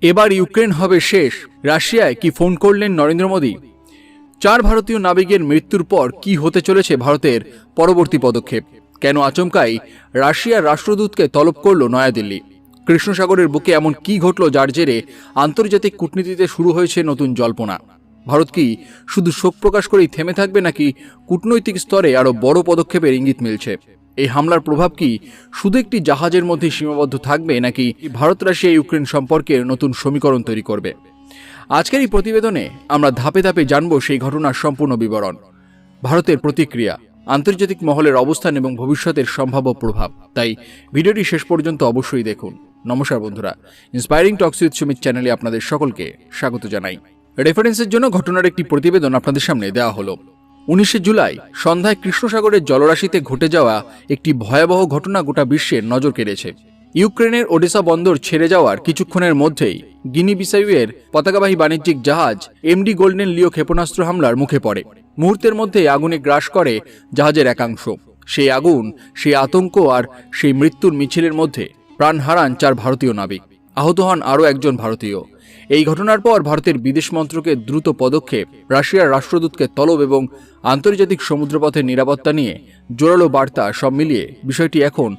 এবার ইউক্রেন হবে শেষ। রাশিয়ায় কি ফোন করলেন নরেন্দ্র মোদী? 4 ভারতীয় নাবিকের মৃত্যুর পর কি হতে চলেছে ভারতের পরবর্তী পদক্ষেপ? কেন আচমকাই রাশিয়ার রাষ্ট্রদূতকে তলব করল নয়াদিল্লি? কৃষ্ণসাগরের বুকে এমন কি ঘটল যার জেরে আন্তর্জাতিক কূটনীতিতে শুরু হয়েছে নতুন জল্পনা? ভারত কি শুধু শোক প্রকাশ করেই থেমে থাকবে, নাকি কূটনৈতিক স্তরে আরও বড় পদক্ষেপের ইঙ্গিত মিলছে? এই হামলার প্রভাব কি শুধু একটি জাহাজের মধ্যে সীমাবদ্ধ থাকবে, নাকি ভারত রাশিয়া ইউক্রেন সম্পর্কের নতুন সমীকরণ তৈরি করবে? আজকের এই প্রতিবেদনে আমরা ধাপে ধাপে জানব সেই ঘটনার সম্পূর্ণ বিবরণ, ভারতের প্রতিক্রিয়া, আন্তর্জাতিক মহলের অবস্থান এবং ভবিষ্যতের সম্ভাব্য প্রভাব। তাই ভিডিওটি শেষ পর্যন্ত অবশ্যই দেখুন। নমস্কার বন্ধুরা, ইন্সপায়ারিং টক্স উইথ সুমিত চ্যানেলে আপনাদের সকলকে স্বাগত জানাই। রেফারেন্সের জন্য ঘটনার একটি প্রতিবেদন আপনাদের সামনে দেওয়া হলো। 19 জুলাই সন্ধ্যায় কৃষ্ণসাগরের জলরাশিতে ঘটে যাওয়া একটি ভয়াবহ ঘটনা গোটা বিশ্বের নজর কেড়েছে। ইউক্রেনের ওডেসা বন্দর ছেড়ে যাওয়ার কিছুক্ষণের মধ্যেই গিনি বিসাইউয়ের পতাকাবাহী বাণিজ্যিক জাহাজ এমডি গোল্ডেন লিও ক্ষেপণাস্ত্র হামলার মুখে পড়ে। মুহূর্তের মধ্যে আগুনে গ্রাস করে জাহাজের একাংশ। সেই আগুন, সেই আতঙ্ক আর সেই মৃত্যুর মিছিলের মধ্যে প্রাণ হারান 4 ভারতীয় নাবিক, আহত হন আরও একজন ভারতীয়। এই ঘটনার পর ভারতের বিদেশ মন্ত্রকের দ্রুত পদক্ষেপ, রাশিয়ার রাষ্ট্রদূতকে তলব এবং আন্তর্জাতিক সমুদ্রপথের নিরাপত্তা নিয়ে জোরালো বার্তা, সব মিলিয়ে বিষয়টি এখন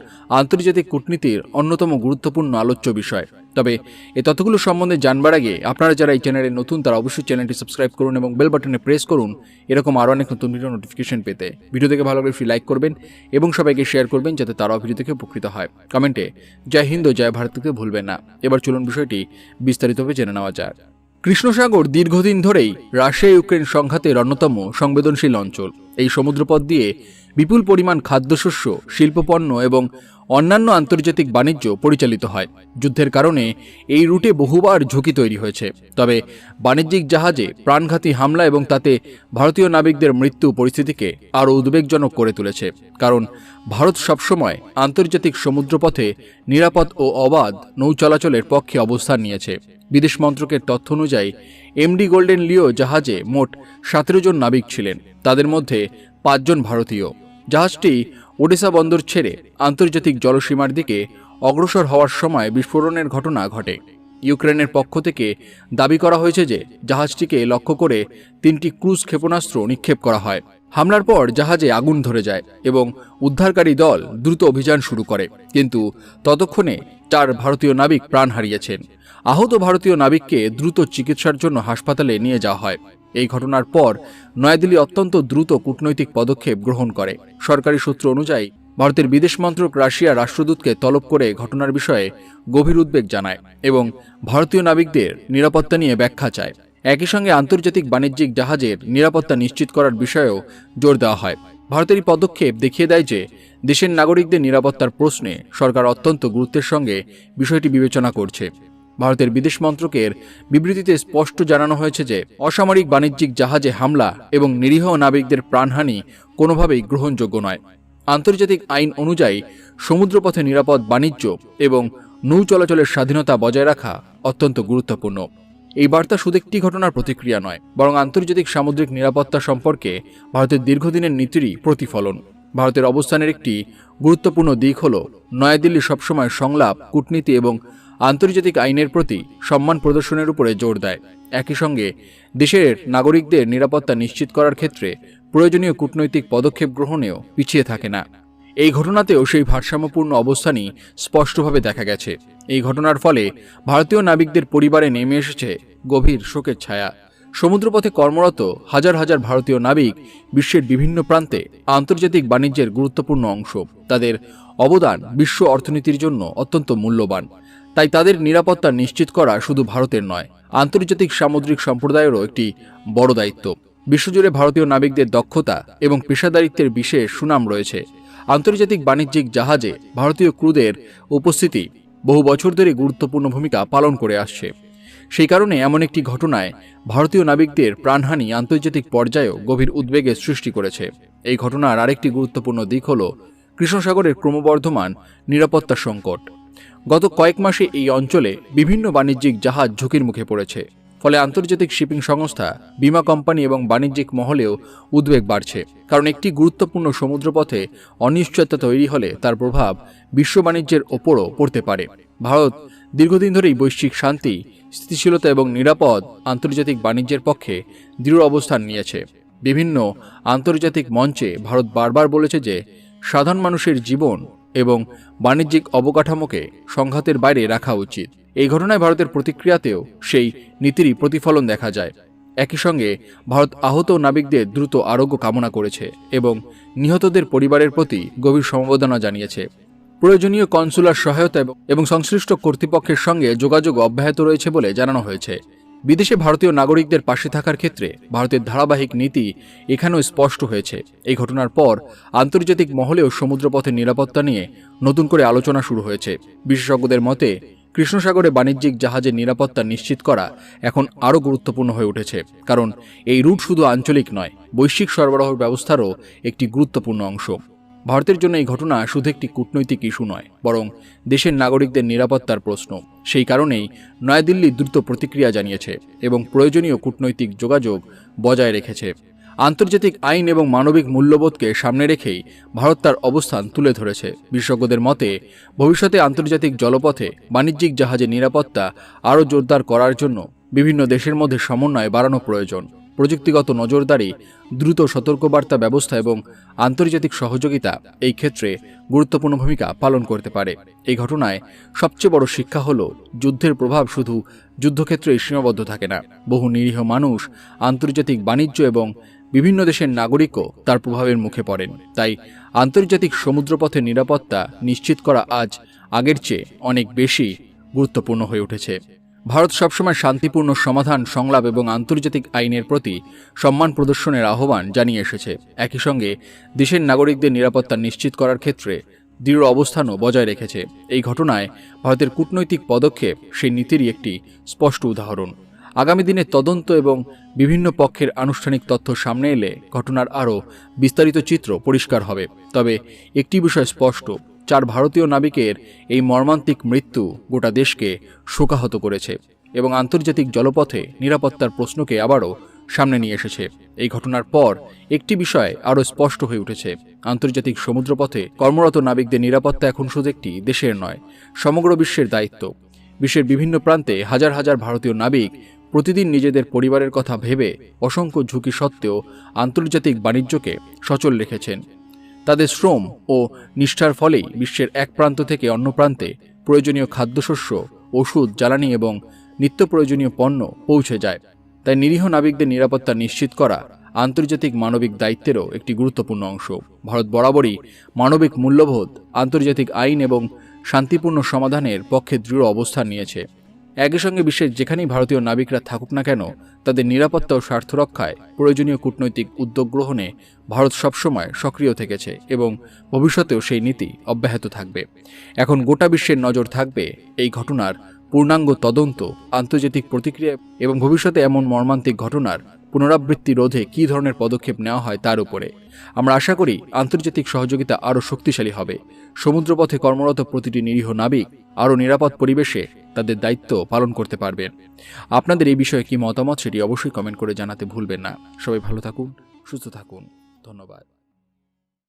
আন্তর্জাতিক কূটনীতির অন্যতম গুরুত্বপূর্ণ আলোচ্য বিষয়। তবে এই তথ্যগুলো সম্বন্ধে জানবার আগে আপনারা যারা এই চ্যানেলে নতুন তারা অবশ্যই চ্যানেলটি সাবস্ক্রাইব করুন এবং বেল বাটনে প্রেস করুন এরকম আরও অনেক নতুন ভিডিও নোটিফিকেশন পেতে। ভিডিও দেখে ভালো লাগলে লাইক করবেন এবং সবাইকে শেয়ার করবেন যাতে তারাও ভিডিও থেকে উপকৃত হয়। কমেন্টে জয় হিন্দ জয় ভারত লিখতে ভুলবেন না। এবার চলুন বিষয়টি বিস্তারিতভাবে জেনে নেওয়া যাক। কৃষ্ণসাগর দীর্ঘদিন ধরেই রাশিয়া ইউক্রেন সংঘাতের অন্যতম সংবেদনশীল অঞ্চল। এই সমুদ্রপথ দিয়ে বিপুল পরিমাণ খাদ্যশস্য, শিল্পপণ্য এবং অন্যান্য আন্তর্জাতিক বাণিজ্য পরিচালিত হয়। যুদ্ধের কারণে এই রুটে বহুবার ঝুঁকি তৈরি হয়েছে। তবে বাণিজ্যিক জাহাজে প্রাণঘাতী হামলা এবং তাতে ভারতীয় নাবিকদের মৃত্যু পরিস্থিতিকে আরও উদ্বেগজনক করে তুলেছে। কারণ ভারত সবসময় আন্তর্জাতিক সমুদ্রপথে নিরাপদ ও অবাধ নৌ চলাচলের পক্ষে অবস্থান নিয়েছে। বিদেশ মন্ত্রকের তথ্য অনুযায়ী এমডি গোল্ডেন লিও জাহাজে মোট 17 জন নাবিক ছিলেন। তাদের মধ্যে 5 জন ভারতীয়। জাহাজটি ওডেসা বন্দর ছেড়ে আন্তর্জাতিক জলসীমার দিকে অগ্রসর হওয়ার সময় বিস্ফোরণের ঘটনা ঘটে। ইউক্রেনের পক্ষ থেকে দাবি করা হয়েছে যে জাহাজটিকে লক্ষ্য করে 3টি ক্রুজ ক্ষেপণাস্ত্র নিক্ষেপ করা হয়। হামলার পর জাহাজে আগুন ধরে যায় এবং উদ্ধারকারী দল দ্রুত অভিযান শুরু করে, কিন্তু ততক্ষণে 4 ভারতীয় নাবিক প্রাণ হারিয়েছেন। আহত ভারতীয় নাবিককে দ্রুত চিকিৎসার জন্য হাসপাতালে নিয়ে যাওয়া হয়। এই ঘটনার পর নয়াদিল্লি অত্যন্ত দ্রুত কূটনৈতিক পদক্ষেপ গ্রহণ করে। সরকারি সূত্র অনুযায়ী ভারতের বিদেশ মন্ত্রক রাশিয়ার রাষ্ট্রদূতকে তলব করে ঘটনার বিষয়ে গভীর উদ্বেগ জানায় এবং ভারতীয় নাবিকদের নিরাপত্তা নিয়ে ব্যাখ্যা চায়। একই সঙ্গে আন্তর্জাতিক বাণিজ্যিক জাহাজের নিরাপত্তা নিশ্চিত করার বিষয়েও জোর দেওয়া হয়। ভারতের এই পদক্ষেপ দেখিয়ে দেয় যে দেশের নাগরিকদের নিরাপত্তার প্রশ্নে সরকার অত্যন্ত গুরুত্বের সঙ্গে বিষয়টি বিবেচনা করছে। ভারতের বিদেশ মন্ত্রকের বিবৃতিতে স্পষ্ট জানানো হয়েছে যে অসামরিক বাণিজ্যিক জাহাজে হামলা এবং নিরীহ নাবিকদের প্রাণহানি কোনোভাবেই গ্রহণযোগ্য নয়। আন্তর্জাতিক আইন অনুযায়ী সমুদ্রপথে নিরাপদ বাণিজ্য এবং নৌ চলাচলের স্বাধীনতা বজায় রাখা অত্যন্ত গুরুত্বপূর্ণ। এই বার্তা শুধু একটি ঘটনার প্রতিক্রিয়া নয়, বরং আন্তর্জাতিক সামুদ্রিক নিরাপত্তা সম্পর্কে ভারতের দীর্ঘদিনের নীতিরই প্রতিফলন। ভারতের অবস্থানের একটি গুরুত্বপূর্ণ দিক হল নয়াদিল্লি সবসময় সংলাপ, কূটনীতি এবং আন্তর্জাতিক আইনের প্রতি সম্মান প্রদর্শনের উপরে জোর দেয়। একই সঙ্গে দেশের নাগরিকদের নিরাপত্তা নিশ্চিত করার ক্ষেত্রে প্রয়োজনীয় কূটনৈতিক পদক্ষেপ গ্রহণেও পিছিয়ে থাকে না। এই ঘটনাতেও সেই ভারসাম্যপূর্ণ অবস্থানই স্পষ্টভাবে দেখা গেছে। এই ঘটনার ফলে ভারতীয় নাবিকদের পরিবারে নেমে এসেছে গভীর শোকের ছায়া। সমুদ্রপথে কর্মরত হাজার হাজার ভারতীয় নাবিক বিশ্বের বিভিন্ন প্রান্তে আন্তর্জাতিক বাণিজ্যের গুরুত্বপূর্ণ অংশ। তাদের অবদান বিশ্ব অর্থনীতির জন্য অত্যন্ত মূল্যবান। তাই তাদের নিরাপত্তা নিশ্চিত করা শুধু ভারতের নয়, আন্তর্জাতিক সামুদ্রিক সম্প্রদায়েরও একটি বড় দায়িত্ব। বিশ্বজুড়ে ভারতীয় নাবিকদের দক্ষতা এবং পেশাদারিত্বের বিশেষ সুনাম রয়েছে। আন্তর্জাতিক বাণিজ্যিক জাহাজে ভারতীয় ক্রুদের উপস্থিতি বহু বছর ধরে গুরুত্বপূর্ণ ভূমিকা পালন করে আসছে। সেই কারণে এমন একটি ঘটনায় ভারতীয় নাবিকদের প্রাণহানি আন্তর্জাতিক পর্যায়েও গভীর উদ্বেগের সৃষ্টি করেছে। এই ঘটনার আরেকটি গুরুত্বপূর্ণ দিক হল কৃষ্ণসাগরের ক্রমবর্ধমান নিরাপত্তা সংকট। গত কয়েক মাসে এই অঞ্চলে বিভিন্ন বাণিজ্যিক জাহাজ ঝুঁকির মুখে পড়েছে। ফলে আন্তর্জাতিক শিপিং সংস্থা, বিমা কোম্পানি এবং বাণিজ্যিক মহলেও উদ্বেগ বাড়ছে। কারণ একটি গুরুত্বপূর্ণ সমুদ্রপথে অনিশ্চয়তা তৈরি হলে তার প্রভাব বিশ্ব বাণিজ্যের ওপরও পড়তে পারে। ভারত দীর্ঘদিন ধরেই বৈশ্বিক শান্তি, স্থিতিশীলতা এবং নিরাপদ আন্তর্জাতিক বাণিজ্যের পক্ষে দৃঢ় অবস্থান নিয়েছে। বিভিন্ন আন্তর্জাতিক মঞ্চে ভারত বারবার বলেছে যে সাধারণ মানুষের জীবন এবং বাণিজ্যিক অবকাঠামোকে সংঘাতের বাইরে রাখা উচিত। এই ঘটনায় ভারতের প্রতিক্রিয়াতেও সেই নীতিরই প্রতিফলন দেখা যায়। একই সঙ্গে ভারত আহত নাবিকদের দ্রুত আরোগ্য কামনা করেছে এবং নিহতদের পরিবারের প্রতি গভীর সমবেদনা জানিয়েছে। প্রয়োজনীয় কনসুলার সহায়তা এবং সংশ্লিষ্ট কর্তৃপক্ষের সঙ্গে যোগাযোগ অব্যাহত রয়েছে বলে জানানো হয়েছে। বিদেশে ভারতীয় নাগরিকদের পাশে থাকার ক্ষেত্রে ভারতের ধারাবাহিক নীতি এখানেও স্পষ্ট হয়েছে। এই ঘটনার পর আন্তর্জাতিক মহলেও সমুদ্রপথের নিরাপত্তা নিয়ে নতুন করে আলোচনা শুরু হয়েছে। বিশেষজ্ঞদের মতে কৃষ্ণসাগরে বাণিজ্যিক জাহাজের নিরাপত্তা নিশ্চিত করা এখন আরও গুরুত্বপূর্ণ হয়ে উঠেছে, কারণ এই রুট শুধু আঞ্চলিক নয়, বৈশ্বিক সরবরাহ ব্যবস্থারও একটি গুরুত্বপূর্ণ অংশ। ভারতের জন্য এই ঘটনা শুধু একটি কূটনৈতিক ইস্যু নয়, বরং দেশের নাগরিকদের নিরাপত্তার প্রশ্ন। সেই কারণেই নয়াদিল্লি দ্রুত প্রতিক্রিয়া জানিয়েছে এবং প্রয়োজনীয় কূটনৈতিক যোগাযোগ বজায় রেখেছে। আন্তর্জাতিক আইন এবং মানবিক মূল্যবোধকে সামনে রেখেই ভারত তার অবস্থান তুলে ধরেছে। বিশেষজ্ঞদের মতে ভবিষ্যতে আন্তর্জাতিক জলপথে বাণিজ্যিক জাহাজের নিরাপত্তা আরও জোরদার করার জন্য বিভিন্ন দেশের মধ্যে সমন্বয় বাড়ানো প্রয়োজন। প্রযুক্তিগত নজরদারি, দ্রুত সতর্কবার্তা ব্যবস্থা এবং আন্তর্জাতিক সহযোগিতা এই ক্ষেত্রে গুরুত্বপূর্ণ ভূমিকা পালন করতে পারে। এই ঘটনায় সবচেয়ে বড় শিক্ষা হল যুদ্ধের প্রভাব শুধু যুদ্ধক্ষেত্রেই সীমাবদ্ধ থাকে না। বহু নিরীহ মানুষ, আন্তর্জাতিক বাণিজ্য এবং বিভিন্ন দেশের নাগরিকও তার প্রভাবের মুখে পড়েন। তাই আন্তর্জাতিক সমুদ্রপথের নিরাপত্তা নিশ্চিত করা আজ আগের চেয়ে অনেক বেশি গুরুত্বপূর্ণ হয়ে উঠেছে। ভারত সবসময় শান্তিপূর্ণ সমাধান, সংলাপ এবং আন্তর্জাতিক আইনের প্রতি সম্মান প্রদর্শনের আহ্বান জানিয়ে এসেছে। একই সঙ্গে দেশের নাগরিকদের নিরাপত্তা নিশ্চিত করার ক্ষেত্রে দৃঢ় অবস্থানও বজায় রেখেছে। এই ঘটনায় ভারতের কূটনৈতিক পদক্ষেপ সেই নীতিরই একটি স্পষ্ট উদাহরণ। আগামী দিনে তদন্ত এবং বিভিন্ন পক্ষের আনুষ্ঠানিক তথ্য সামনে এলে ঘটনার আরও বিস্তারিত চিত্র পরিষ্কার হবে। তবে একটি বিষয় স্পষ্ট, 4 ভারতীয় নাবিকের এই মর্মান্তিক মৃত্যু গোটা দেশকে শোকাহত করেছে এবং আন্তর্জাতিক জলপথে নিরাপত্তার প্রশ্নকে আবারও সামনে নিয়ে এসেছে। এই ঘটনার পর একটি বিষয় আরও স্পষ্ট হয়ে উঠেছে, আন্তর্জাতিক সমুদ্রপথে কর্মরত নাবিকদের নিরাপত্তা এখন শুধু একটি দেশের নয়, সমগ্র বিশ্বের দায়িত্ব। বিশ্বের বিভিন্ন প্রান্তে হাজার হাজার ভারতীয় নাবিক প্রতিদিন নিজেদের পরিবারের কথা ভেবে অসংখ্য ঝুঁকি সত্ত্বেও আন্তর্জাতিক বাণিজ্যকে সচল রেখেছেন। তাদের শ্রম ও নিষ্ঠার ফলেই বিশ্বের এক প্রান্ত থেকে অন্য প্রান্তে প্রয়োজনীয় খাদ্যশস্য, ওষুধ, জ্বালানি এবং নিত্য প্রয়োজনীয় পণ্য পৌঁছে যায়। তাই নিরীহ নাবিকদের নিরাপত্তা নিশ্চিত করা আন্তর্জাতিক মানবিক দায়িত্বেরও একটি গুরুত্বপূর্ণ অংশ। ভারত বরাবরই মানবিক মূল্যবোধ, আন্তর্জাতিক আইন এবং শান্তিপূর্ণ সমাধানের পক্ষে দৃঢ় অবস্থান নিয়েছে। একই সঙ্গে বিশ্বের যেখানেই ভারতীয় নাবিকরা থাকুক না কেন, তাদের নিরাপত্তা ও স্বার্থ রক্ষায় প্রয়োজনীয় কূটনৈতিক উদ্যোগ গ্রহণে ভারত সবসময় সক্রিয় থেকেছে এবং ভবিষ্যতেও সেই নীতি অব্যাহত থাকবে। এখন গোটা বিশ্বের নজর থাকবে এই ঘটনার পূর্ণাঙ্গ তদন্ত, আন্তর্জাতিক প্রতিক্রিয়া এবং ভবিষ্যতে এমন মর্মান্তিক ঘটনার পুনরাবৃত্তি রোধে কী ধরনের পদক্ষেপ নেওয়া হয় তার উপরে। আমরা আশা করি আন্তর্জাতিক সহযোগিতা আরও শক্তিশালী হবে। সমুদ্রপথে কর্মরত প্রতিটি নিরীহ নাবিক আরও নিরাপদ পরিবেশে তাদের দায়িত্ব পালন করতে পারবেন। আপনাদের এই বিষয়ে কী মতামত সেটি অবশ্যই কমেন্ট করে জানাতে ভুলবেন না। সবাই ভালো থাকুন, সুস্থ থাকুন। ধন্যবাদ।